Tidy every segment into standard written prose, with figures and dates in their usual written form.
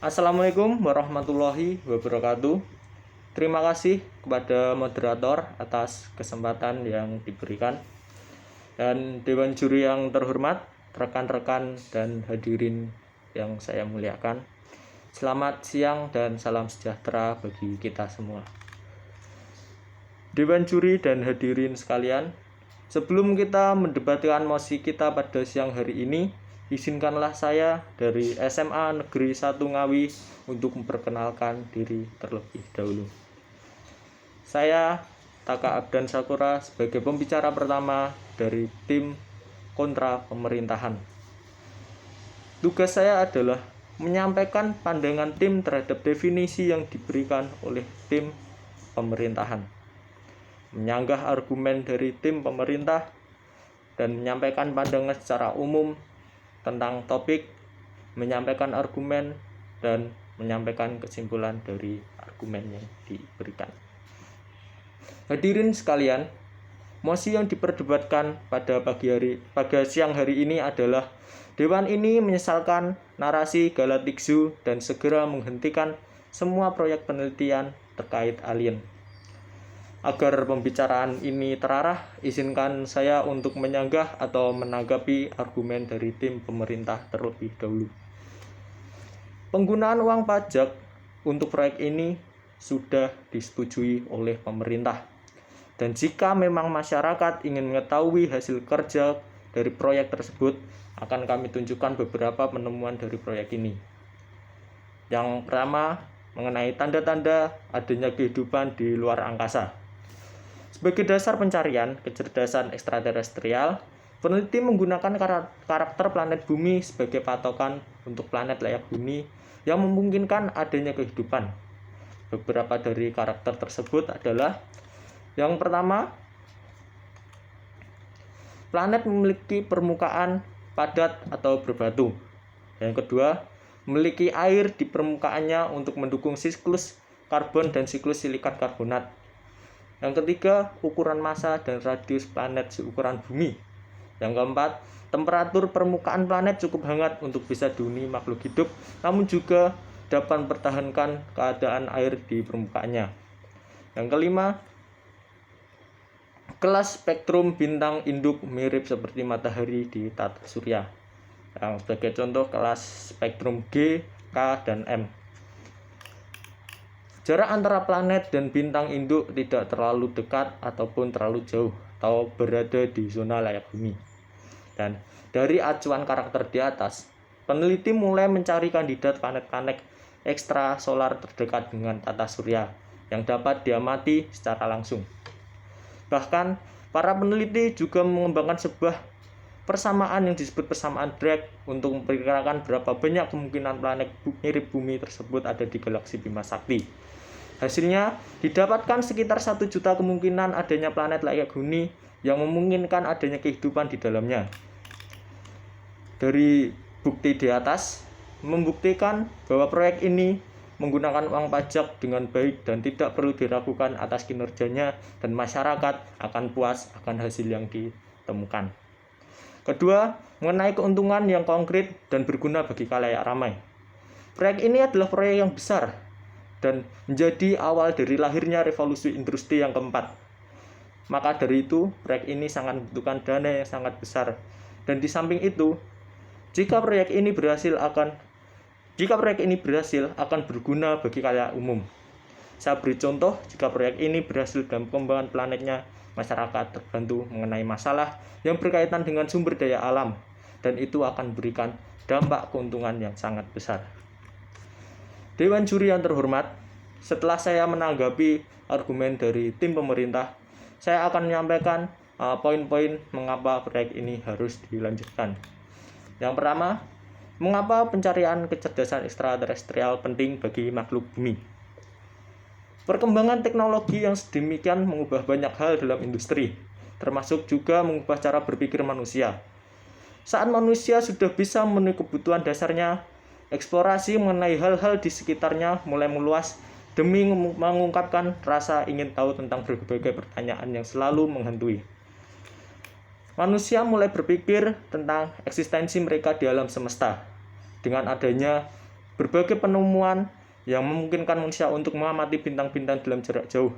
Assalamualaikum warahmatullahi wabarakatuh. Terima kasih kepada moderator atas kesempatan yang diberikan. Dan Dewan Juri yang terhormat, rekan-rekan dan hadirin yang saya muliakan. Selamat siang dan salam sejahtera bagi kita semua. Dewan Juri dan hadirin sekalian, sebelum kita mendebatkan mosi kita pada siang hari ini, izinkanlah saya dari SMA Negeri 1 Ngawi untuk memperkenalkan diri terlebih dahulu. Saya Taka Abdan Sakura sebagai pembicara pertama dari tim kontra pemerintahan. Tugas saya adalah menyampaikan pandangan tim terhadap definisi yang diberikan oleh tim pemerintahan, menyanggah argumen dari tim pemerintah, dan menyampaikan pandangan secara umum tentang topik, menyampaikan argumen, dan menyampaikan kesimpulan dari argumen yang diberikan. Hadirin sekalian, mosi yang diperdebatkan pada siang hari ini adalah Dewan ini menyesalkan narasi Galatikzu dan segera menghentikan semua proyek penelitian terkait alien. Agar pembicaraan ini terarah, izinkan saya untuk menyanggah atau menanggapi argumen dari tim pemerintah terlebih dahulu. Penggunaan uang pajak untuk proyek ini sudah disetujui oleh pemerintah. Dan jika memang masyarakat ingin mengetahui hasil kerja dari proyek tersebut, akan kami tunjukkan beberapa penemuan dari proyek ini. Yang pertama, mengenai tanda-tanda adanya kehidupan di luar angkasa. Sebagai dasar pencarian kecerdasan ekstraterestrial, peneliti menggunakan karakter planet bumi sebagai patokan untuk planet layak huni yang memungkinkan adanya kehidupan. Beberapa dari karakter tersebut adalah: yang pertama, planet memiliki permukaan padat atau berbatu. Yang kedua, memiliki air di permukaannya untuk mendukung siklus karbon dan siklus silikat karbonat. Yang ketiga, ukuran massa dan radius planet seukuran bumi. Yang keempat, temperatur permukaan planet cukup hangat untuk bisa dihuni makhluk hidup, namun juga dapat mempertahankan keadaan air di permukaannya. Yang kelima, kelas spektrum bintang induk mirip seperti matahari di tata surya. Yang sebagai contoh, kelas spektrum G, K, dan M. Jarak antara planet dan bintang induk tidak terlalu dekat ataupun terlalu jauh, atau berada di zona layak bumi. Dan dari acuan karakter di atas, peneliti mulai mencari kandidat planet-planet ekstrasolar terdekat dengan tata surya yang dapat diamati secara langsung. Bahkan, para peneliti juga mengembangkan sebuah persamaan yang disebut persamaan Drake untuk memperkirakan berapa banyak kemungkinan planet mirip bumi tersebut ada di galaksi Bima Sakti. Hasilnya, didapatkan sekitar 1 juta kemungkinan adanya planet layak huni yang memungkinkan adanya kehidupan di dalamnya. Dari bukti di atas, membuktikan bahwa proyek ini menggunakan uang pajak dengan baik dan tidak perlu diragukan atas kinerjanya, dan masyarakat akan puas akan hasil yang ditemukan. Kedua, mengenai keuntungan yang konkret dan berguna bagi khalayak ramai. Proyek ini adalah proyek yang besar dan menjadi awal dari lahirnya revolusi industri yang keempat. Maka dari itu, proyek ini sangat membutuhkan dana yang sangat besar. Dan di samping itu, jika proyek ini berhasil akan berguna bagi khalayak umum. Saya beri contoh, jika proyek ini berhasil dalam pengembangan planetnya, masyarakat terbantu mengenai masalah yang berkaitan dengan sumber daya alam, dan itu akan memberikan dampak keuntungan yang sangat besar. Dewan Juri yang terhormat, setelah saya menanggapi argumen dari tim pemerintah, saya akan menyampaikan poin-poin mengapa proyek ini harus dilanjutkan. Yang pertama, mengapa pencarian kecerdasan ekstraterestrial penting bagi makhluk bumi? Perkembangan teknologi yang sedemikian mengubah banyak hal dalam industri, termasuk juga mengubah cara berpikir manusia. Saat manusia sudah bisa memenuhi kebutuhan dasarnya, eksplorasi mengenai hal-hal di sekitarnya mulai meluas demi mengungkapkan rasa ingin tahu tentang berbagai pertanyaan yang selalu menghantui. Manusia mulai berpikir tentang eksistensi mereka di alam semesta. Dengan adanya Berbagai penemuan yang memungkinkan manusia untuk mengamati bintang-bintang dalam jarak jauh,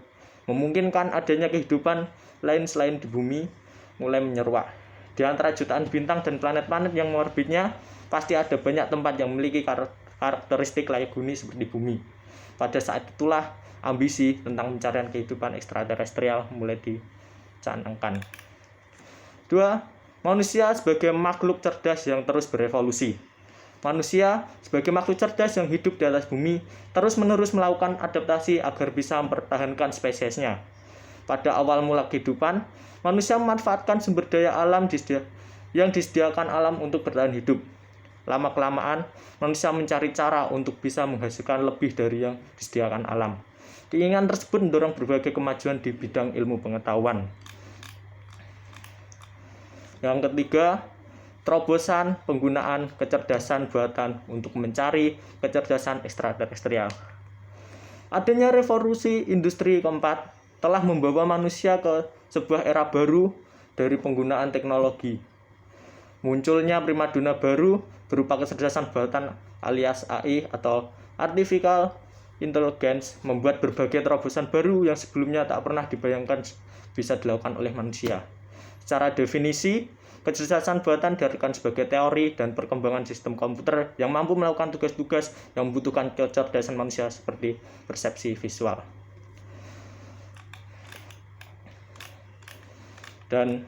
memungkinkan adanya kehidupan lain selain di bumi, mulai menyeruak. Di antara jutaan bintang dan planet-planet yang mengorbitnya, pasti ada banyak tempat yang memiliki karakteristik layak huni seperti bumi. Pada saat itulah ambisi tentang pencarian kehidupan ekstraterestrial mulai dicanangkan. 2. Manusia sebagai makhluk cerdas yang terus berevolusi. Manusia sebagai makhluk cerdas yang hidup di atas bumi terus-menerus melakukan adaptasi agar bisa mempertahankan spesiesnya. Pada awal mula kehidupan, manusia memanfaatkan sumber daya alam yang disediakan alam untuk bertahan hidup. Lama-kelamaan, manusia mencari cara untuk bisa menghasilkan lebih dari yang disediakan alam. Keinginan tersebut mendorong berbagai kemajuan di bidang ilmu pengetahuan. Yang ketiga, terobosan penggunaan kecerdasan buatan untuk mencari kecerdasan ekstraterestrial. Adanya revolusi industri keempat telah membawa manusia ke sebuah era baru dari penggunaan teknologi. Munculnya primadona baru berupa kecerdasan buatan alias AI atau Artificial Intelligence membuat berbagai terobosan baru yang sebelumnya tak pernah dibayangkan bisa dilakukan oleh manusia. Secara definisi, kecerdasan buatan diartikan sebagai teori dan perkembangan sistem komputer yang mampu melakukan tugas-tugas yang membutuhkan kecerdasan manusia seperti persepsi visual. Dan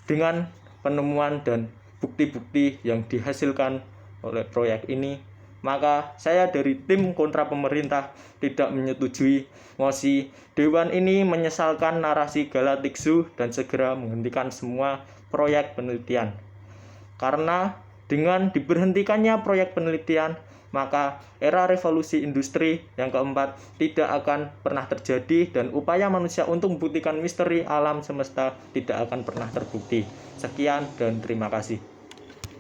dengan penemuan dan bukti-bukti yang dihasilkan oleh proyek ini, maka saya dari tim kontra pemerintah tidak menyetujui mosi. Dewan ini menyesalkan narasi Galactic Zoo dan segera menghentikan semua proyek penelitian. Karena dengan diberhentikannya proyek penelitian, maka era revolusi industri yang keempat tidak akan pernah terjadi dan upaya manusia untuk membuktikan misteri alam semesta tidak akan pernah terbukti. Sekian dan terima kasih.